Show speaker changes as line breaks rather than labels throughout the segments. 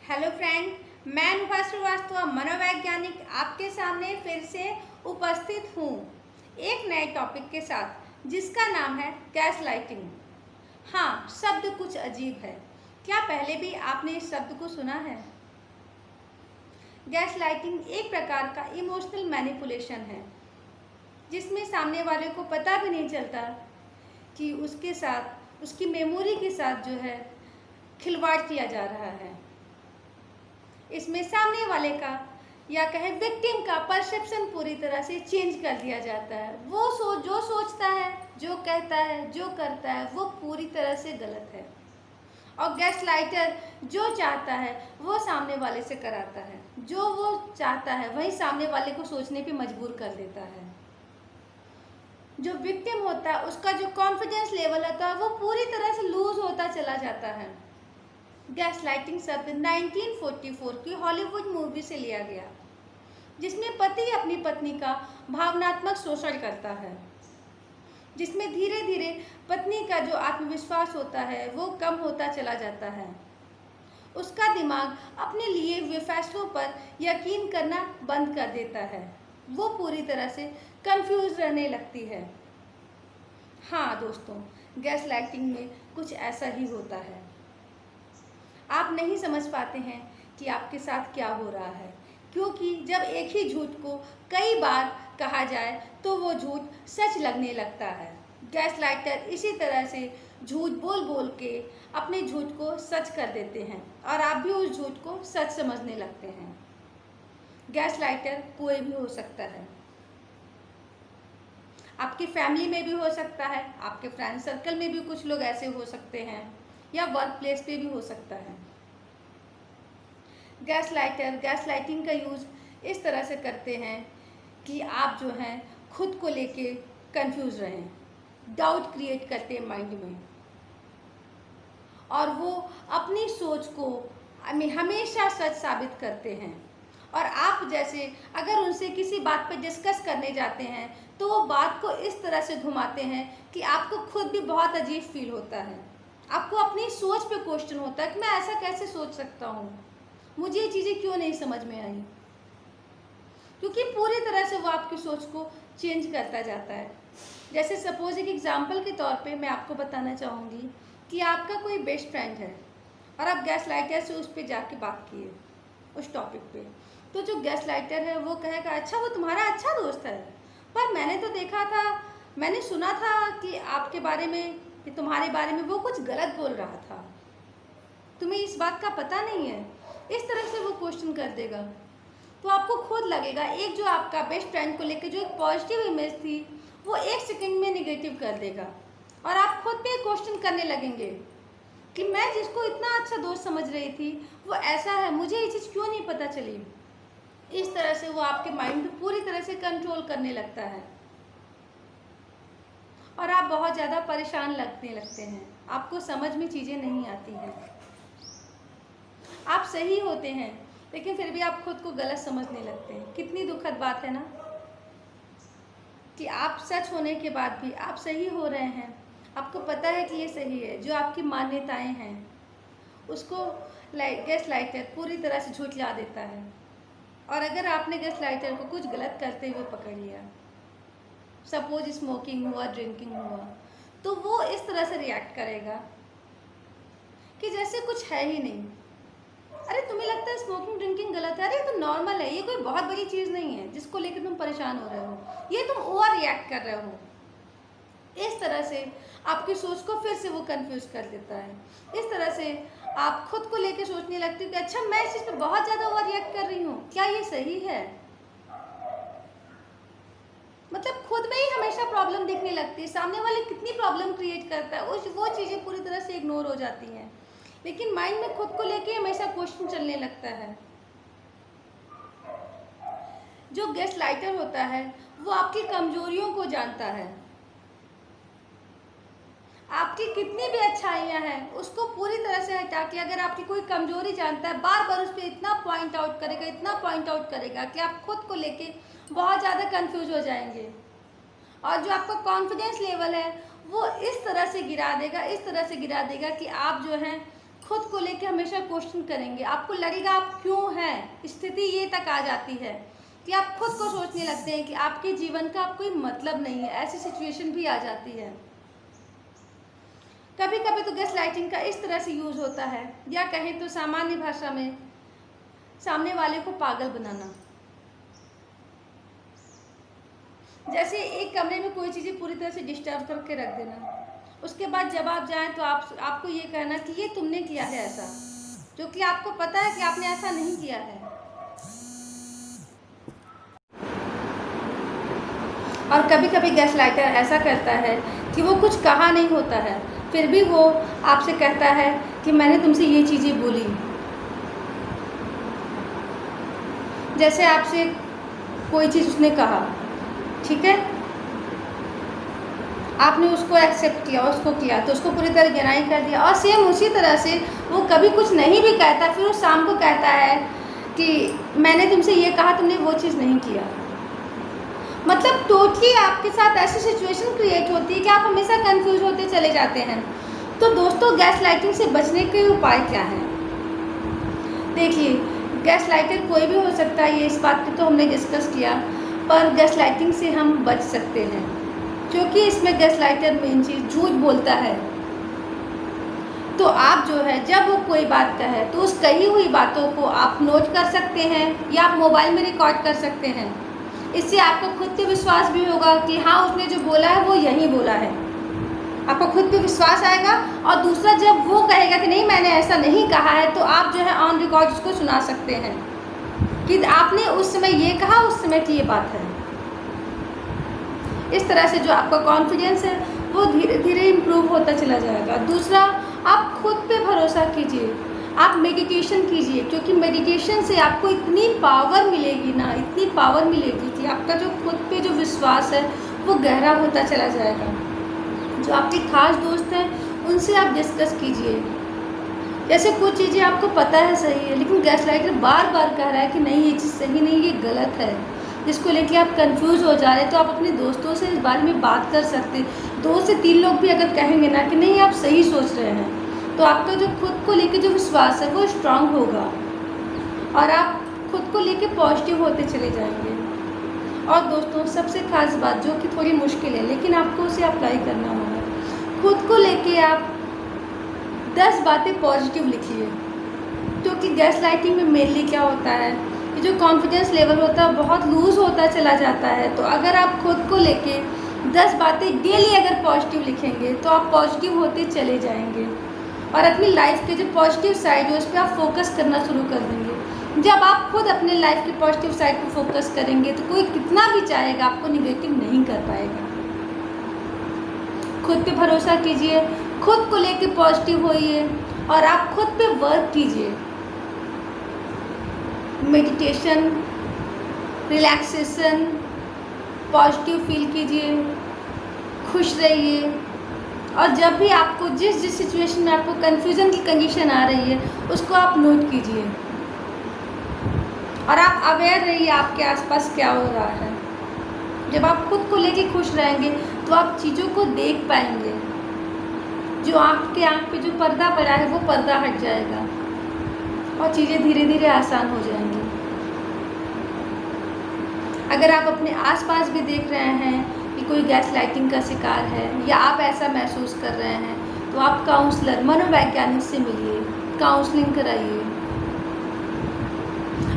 Hello friend, मैं अनुभा श्रीवास्तव मनोवैज्ञानिक आपके सामने फिर से उपस्थित हूँ एक नए टॉपिक के साथ जिसका नाम है गैस लाइटिंग। हाँ, शब्द कुछ अजीब है। क्या पहले भी आपने इस शब्द को सुना है? गैस लाइटिंग एक प्रकार का इमोशनल मैनिपुलेशन है जिसमें सामने वाले को पता भी नहीं चलता कि उसके साथ, उसकी मेमोरी के साथ जो है खिलवाड़ किया जा रहा है। इसमें सामने वाले का या कहे विक्टिम का परसेप्शन पूरी तरह से चेंज कर दिया जाता है। वो जो सोचता है, जो कहता है, जो करता है, वो पूरी तरह से गलत है। और गैसलाइटर जो चाहता है वो सामने वाले से कराता है। जो वो चाहता है वही सामने वाले को सोचने पे मजबूर कर देता है। जो विक्टिम होता है उसका जो कॉन्फिडेंस लेवल होता है वो पूरी तरह से लूज होता चला जाता है। गैसलाइटिंग शब्द 1944 की हॉलीवुड मूवी से लिया गया, जिसमें पति अपनी पत्नी का भावनात्मक शोषण करता है, जिसमें धीरे धीरे पत्नी का जो आत्मविश्वास होता है वो कम होता चला जाता है। उसका दिमाग अपने लिए हुए फैसलों पर यकीन करना बंद कर देता है। वो पूरी तरह से कंफ्यूज रहने लगती है। हाँ दोस्तों, गैसलाइटिंग में कुछ ऐसा ही होता है। आप नहीं समझ पाते हैं कि आपके साथ क्या हो रहा है, क्योंकि जब एक ही झूठ को कई बार कहा जाए तो वो झूठ सच लगने लगता है। गैसलाइटर इसी तरह से झूठ बोल बोल के अपने झूठ को सच कर देते हैं और आप भी उस झूठ को सच समझने लगते हैं। गैसलाइटर कोई भी हो सकता है। आपकी फैमिली में भी हो सकता है, आपके फ्रेंड सर्कल में भी कुछ लोग ऐसे हो सकते हैं, या वर्क प्लेस पे भी हो सकता है। गैसलाइटिंग का यूज़ इस तरह से करते हैं कि आप जो हैं खुद को लेके कंफ्यूज रहें, डाउट क्रिएट करते हैं माइंड में, और वो अपनी सोच को हमेशा सच साबित करते हैं। और आप जैसे अगर उनसे किसी बात पर डिस्कस करने जाते हैं तो वो बात को इस तरह से घुमाते हैं कि आपको खुद भी बहुत अजीब फील होता है। आपको अपनी सोच पे क्वेश्चन होता है कि मैं ऐसा कैसे सोच सकता हूँ, मुझे ये चीज़ें क्यों नहीं समझ में आई, क्योंकि पूरी तरह से वो आपकी सोच को चेंज करता जाता है। जैसे सपोज एक एग्जांपल के तौर पे मैं आपको बताना चाहूँगी कि आपका कोई बेस्ट फ्रेंड है और आप गैसलाइटर से उस पर जाके बात किए उस टॉपिक पे, तो जो गैसलाइटर है वो कहेगा अच्छा वो तुम्हारा अच्छा दोस्त है, पर मैंने तो देखा था, मैंने सुना था कि आपके बारे में, कि तुम्हारे बारे में वो कुछ गलत बोल रहा था, तुम्हें इस बात का पता नहीं है। इस तरह से वो क्वेश्चन कर देगा। तो आपको खुद लगेगा एक जो आपका बेस्ट फ्रेंड को लेकर जो एक पॉजिटिव इमेज थी वो एक सेकंड में निगेटिव कर देगा, और आप खुद पे क्वेश्चन करने लगेंगे कि मैं जिसको इतना अच्छा दोस्त समझ रही थी वो ऐसा है, मुझे ये चीज़ क्यों नहीं पता चली। इस तरह से वो आपके माइंड को पूरी तरह से कंट्रोल करने लगता है और आप बहुत ज़्यादा परेशान लगने लगते हैं। आपको समझ में चीज़ें नहीं आती हैं, आप सही होते हैं लेकिन फिर भी आप खुद को गलत समझने लगते हैं। कितनी दुखद बात है ना, कि आप सच होने के बाद भी आप सही हो रहे हैं, आपको पता है कि ये सही है। जो आपकी मान्यताएं हैं उसको गैसलाइटर पूरी तरह से झुठला देता है। और अगर आपने गैसलाइटर को कुछ गलत करते हुए पकड़ लिया, सपोज स्मोकिंग हुआ, ड्रिंकिंग हुआ, तो वो इस तरह से रिएक्ट करेगा कि जैसे कुछ है ही नहीं। अरे तुम्हें लगता है स्मोकिंग ड्रिंकिंग गलत है, अरे तो नॉर्मल है, ये कोई बहुत बड़ी चीज़ नहीं है जिसको लेकर तुम परेशान हो रहे हो, ये तुम ओवर रिएक्ट कर रहे हो। इस तरह से आपकी सोच को फिर से वो कंफ्यूज कर देता है। इस तरह से आप खुद को लेकर सोचने लगते हो कि अच्छा मैं इस चीज़ पे बहुत ज़्यादा ओवर रिएक्ट कर रही हूँ, क्या ये सही है। मतलब खुद में ही हमेशा प्रॉब्लम दिखने लगती है। सामने वाले कितनी प्रॉब्लम क्रिएट करता है वो चीज़ें पूरी तरह से इग्नोर हो जाती हैं, लेकिन माइंड में खुद को लेके हमेशा क्वेश्चन चलने लगता है। जो गैसलाइटर होता है वो आपकी कमजोरियों को जानता है, आपकी कितनी भी अच्छाइयाँ हैं उसको पूरी तरह से हटा के अगर आपकी कोई कमजोरी जानता है, बार बार उस पर इतना पॉइंट आउट करेगा, इतना पॉइंट आउट करेगा कि आप खुद को लेके बहुत ज़्यादा कंफ्यूज हो जाएंगे। और जो आपका कॉन्फिडेंस लेवल है वो इस तरह से गिरा देगा, इस तरह से गिरा देगा कि आप जो हैं खुद को लेके हमेशा क्वेश्चन करेंगे, आपको लगेगा आप क्यों हैं, स्थिति ये तक आ जाती है कि आप खुद को सोचने लगते हैं कि आपके जीवन का अब कोई मतलब नहीं है। ऐसी सिचुएशन भी आ जाती है। कभी कभी तो गैस लाइटिंग का इस तरह से यूज़ होता है, या कहें तो सामान्य भाषा में सामने वाले को पागल बनाना। जैसे एक कमरे में कोई चीज़ें पूरी तरह से डिस्टर्ब करके रख देना, उसके बाद जब आप जाएं तो आपको ये कहना कि ये तुमने किया है ऐसा, जो कि आपको पता है कि आपने ऐसा नहीं किया है। और कभी कभी गैस लाइटर ऐसा करता है कि वो कुछ कहा नहीं होता है, फिर भी वो आपसे कहता है कि मैंने तुमसे ये चीज़ें बोली। जैसे आपसे कोई चीज़ उसने कहा, ठीक है, आपने उसको एक्सेप्ट किया, उसको किया, तो उसको पूरी तरह डिनाई कर दिया। और सेम उसी तरह से वो कभी कुछ नहीं भी कहता, फिर वो शाम को कहता है कि मैंने तुमसे ये कहा, तुमने वो चीज़ नहीं किया। मतलब टोटली आपके साथ ऐसी सिचुएशन क्रिएट होती है कि आप हमेशा कंफ्यूज होते चले जाते हैं। तो दोस्तों, गैस लाइटिंग से बचने के उपाय क्या हैं? देखिए, गैस लाइटर कोई भी हो सकता है, ये इस बात पे तो हमने डिस्कस किया, पर गैस लाइटिंग से हम बच सकते हैं, क्योंकि इसमें गैस लाइटर मेन चीज़ झूठ बोलता है। तो आप जो है जब वो कोई बात कहे तो उस कही हुई बातों को आप नोट कर सकते हैं या आप मोबाइल में रिकॉर्ड कर सकते हैं। इससे आपको खुद पे विश्वास भी होगा कि हाँ, उसने जो बोला है वो यही बोला है। आपको खुद पे विश्वास आएगा। और दूसरा, जब वो कहेगा कि नहीं मैंने ऐसा नहीं कहा है, तो आप जो है ऑन रिकॉर्ड उसको सुना सकते हैं कि आपने उस समय ये कहा, उस समय की ये बात है। इस तरह से जो आपका कॉन्फिडेंस है वो धीरे धीरे इम्प्रूव होता चला जाएगा। दूसरा, आप खुद पे भरोसा कीजिए, आप मेडिटेशन कीजिए, क्योंकि मेडिटेशन से आपको इतनी पावर मिलेगी ना, इतनी पावर मिलेगी कि आपका जो खुद पे जो विश्वास है वो गहरा होता चला जाएगा। जो आपके खास दोस्त हैं उनसे आप डिस्कस कीजिए। जैसे कुछ चीज़ें आपको पता है सही है, लेकिन गैस लाइटर बार बार कह रहा है कि नहीं ये चीज़ सही नहीं, ये गलत है, जिसको लेके आप कंफ्यूज हो जा रहे हैं, तो आप अपने दोस्तों से इस बारे में बात कर सकते हैं। 2 से 3 लोग भी अगर कहेंगे ना कि नहीं आप सही सोच रहे हैं, तो आपका जो खुद को लेके जो विश्वास है वो स्ट्रांग होगा और आप खुद को लेके पॉजिटिव होते चले जाएंगे। और दोस्तों, सबसे खास बात जो कि थोड़ी मुश्किल है, लेकिन आपको उसे अप्लाई करना होगा, खुद को लेके आप 10 बातें पॉजिटिव लिखिए। क्योंकि गैस लाइटिंग में मेनली क्या होता है कि जो कॉन्फिडेंस लेवल होता है बहुत लूज़ होता चला जाता है। तो अगर आप खुद को लेके 10 बातें डेली अगर पॉजिटिव लिखेंगे तो आप पॉजिटिव होते चले जाएंगे और अपनी लाइफ के जो पॉजिटिव साइड है उस पर आप फोकस करना शुरू कर देंगे। जब आप खुद अपने लाइफ के पॉजिटिव साइड पर फोकस करेंगे तो कोई कितना भी चाहेगा आपको निगेटिव नहीं कर पाएगा। खुद पे भरोसा कीजिए, खुद को लेके पॉजिटिव होइए और आप खुद पे वर्क कीजिए। मेडिटेशन, रिलैक्सेशन, पॉजिटिव फील कीजिए, खुश रहिए। और जब भी आपको जिस सिचुएशन में आपको कन्फ्यूज़न की कंडीशन आ रही है उसको आप नोट कीजिए और आप अवेयर रहिए आपके आसपास क्या हो रहा है। जब आप खुद को लेके खुश रहेंगे तो आप चीज़ों को देख पाएंगे। जो आपके आँख पे जो पर्दा पड़ा है वो पर्दा हट जाएगा और चीज़ें धीरे धीरे आसान हो जाएंगी। अगर आप अपने आसपास भी देख रहे हैं कि कोई गैस लाइटिंग का शिकार है या आप ऐसा महसूस कर रहे हैं, तो आप काउंसलर, मनोवैज्ञानिक से मिलिए, काउंसलिंग कराइए।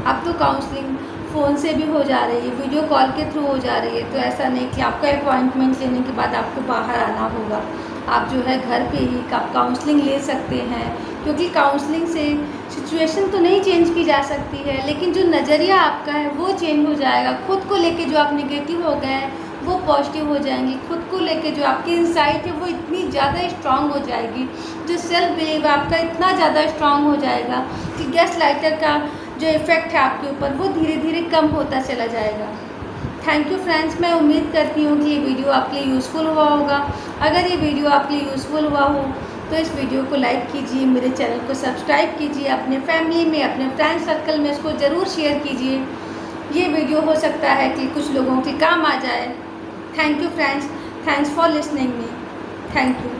अब तो काउंसलिंग फ़ोन से भी हो जा रही है, वीडियो कॉल के थ्रू हो जा रही है। तो ऐसा नहीं कि आपका अपॉइंटमेंट लेने के बाद आपको बाहर आना होगा, आप जो है घर पे ही आप काउंसलिंग ले सकते हैं। क्योंकि काउंसलिंग से सिचुएशन तो नहीं चेंज की जा सकती है, लेकिन जो नज़रिया आपका है वो चेंज हो जाएगा। खुद को लेके जो आप नेगेटिव हो गए हैं वो पॉजिटिव हो जाएंगी। खुद को लेके जो आपकी इंसाइट है वो इतनी ज़्यादा स्ट्रांग हो जाएगी, जो सेल्फ बिलीव आपका इतना ज़्यादा स्ट्रांग हो जाएगा कि गैस लाइटर का जो इफ़ेक्ट है आपके ऊपर वो धीरे धीरे कम होता चला जाएगा। थैंक यू फ्रेंड्स, मैं उम्मीद करती हूँ कि ये वीडियो आपके लिए यूज़फुल हुआ होगा। अगर ये वीडियो आपके लिए यूज़फुल हुआ हो तो इस वीडियो को लाइक कीजिए, मेरे चैनल को सब्सक्राइब कीजिए, अपने फैमिली में, अपने फ्रेंड सर्कल में इसको ज़रूर शेयर कीजिए। ये वीडियो हो सकता है कि कुछ लोगों के काम आ जाए। Thank you friends, thanks for listening me, thank you.